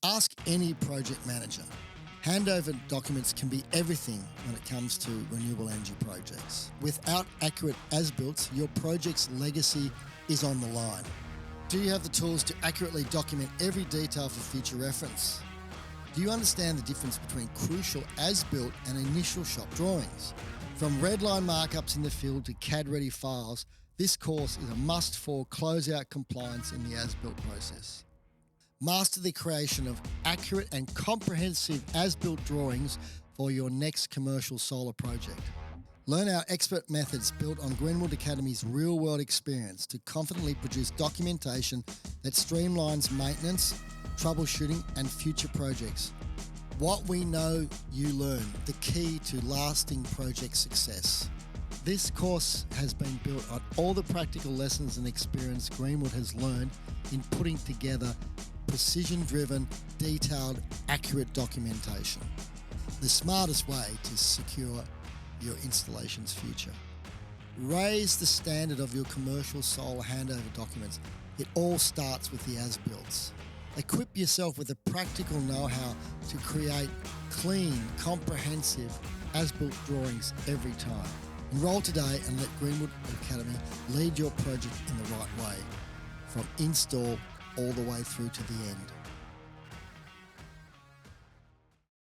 Ask any project manager. Handover documents can be everything when it comes to renewable energy projects. Without accurate as-built, your project's legacy is on the line. Do you have the tools to accurately document every detail for future reference? Do you understand the difference between crucial as-built and initial shop drawings? From redline markups in the field to CAD-ready files, this course is a must for closeout compliance in the as-built process. Master the creation of accurate and comprehensive as-built drawings for your next commercial solar project. Learn our expert methods built on Greenwood Academy's real-world experience to confidently produce documentation that streamlines maintenance, troubleshooting, and future projects. What we know, you learn, the key to lasting project success. This course has been built on all the practical lessons and experience Greenwood has learned in putting together precision-driven, detailed, accurate documentation. The smartest way to secure your installation's future. Raise the standard of your commercial solar handover documents. It all starts with the as-builts. Equip yourself with the practical know-how to create clean, comprehensive as-built drawings every time. Enroll today and let Greenwood Academy lead your project in the right way, from install all the way through to the end.